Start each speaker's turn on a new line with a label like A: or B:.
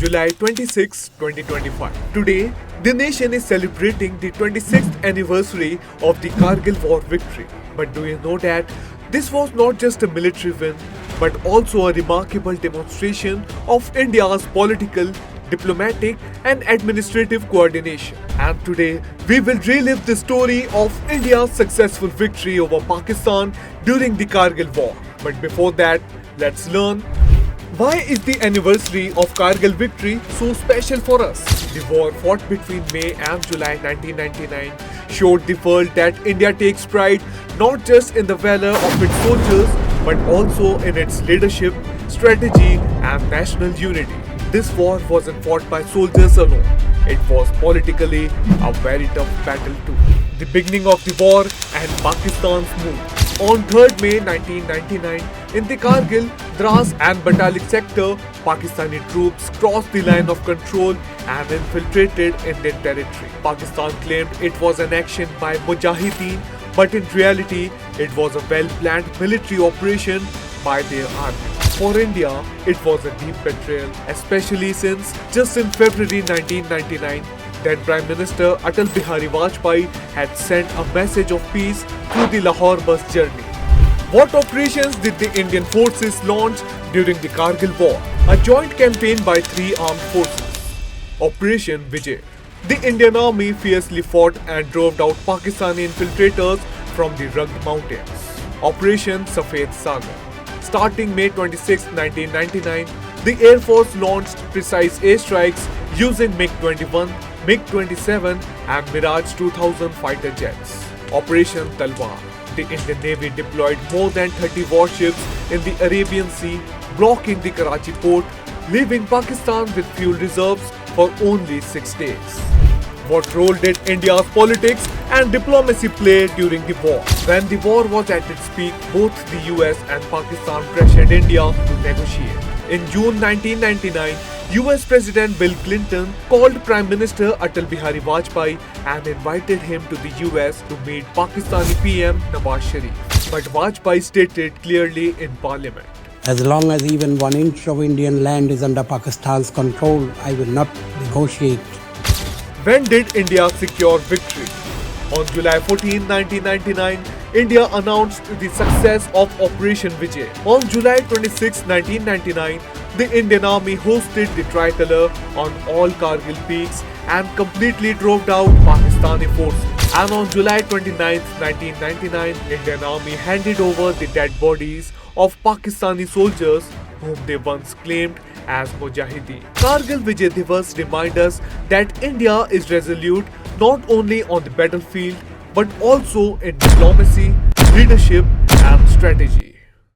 A: July 26, 2025. Today, the nation is celebrating the 26th anniversary of the Kargil War victory. But do you know that this was not just a military win, but also a remarkable demonstration of India's political, diplomatic, and administrative coordination. And today, we will relive the story of India's successful victory over Pakistan during the Kargil War. But before that, let's learn why is the anniversary of Kargil victory so special for us? The war fought between May and July 1999 showed the world that India takes pride not just in the valor of its soldiers but also in its leadership, strategy and national unity. This war wasn't fought by soldiers alone. It was politically a very tough battle too. The beginning of the war and Pakistan's move. On 3rd May 1999, in the Kargil, Dras and Batalik sector, Pakistani troops crossed the line of control and infiltrated Indian territory. Pakistan claimed it was an action by Mujahideen, but in reality, it was a well-planned military operation by their army. For India, it was a deep betrayal, especially since just in February 1999, then Prime Minister Atal Bihari Vajpayee had sent a message of peace through the Lahore bus journey. What operations did the Indian forces launch during the Kargil War? A joint campaign by three armed forces. Operation Vijay. The Indian army fiercely fought and drove out Pakistani infiltrators from the rugged mountains. Operation Safed Sagar. Starting May 26, 1999, the Air Force launched precise airstrikes using MiG-21, MiG-27 and Mirage 2000 fighter jets. Operation Talwar. The Indian Navy deployed more than 30 warships in the Arabian Sea, blocking the Karachi port, leaving Pakistan with fuel reserves for only 6 days. What role did India's politics and diplomacy play during the war? When the war was at its peak, both the US and Pakistan pressured India to negotiate. In June 1999, US President Bill Clinton called Prime Minister Atal Bihari Vajpayee and invited him to the US to meet Pakistani PM Nawaz Sharif. But Vajpayee stated clearly in Parliament,
B: "As long as even 1 inch of Indian land is under Pakistan's control, I will not negotiate."
A: When did India secure victory? On July 14, 1999, India announced the success of Operation Vijay. On July 26, 1999, the Indian Army hosted the tricolor on all Kargil peaks and completely drove out Pakistani forces. And on July 29, 1999, Indian Army handed over the dead bodies of Pakistani soldiers whom they once claimed as Mujahideen. Kargil Vijay Divas remind us that India is resolute not only on the battlefield but also in diplomacy, leadership and strategy.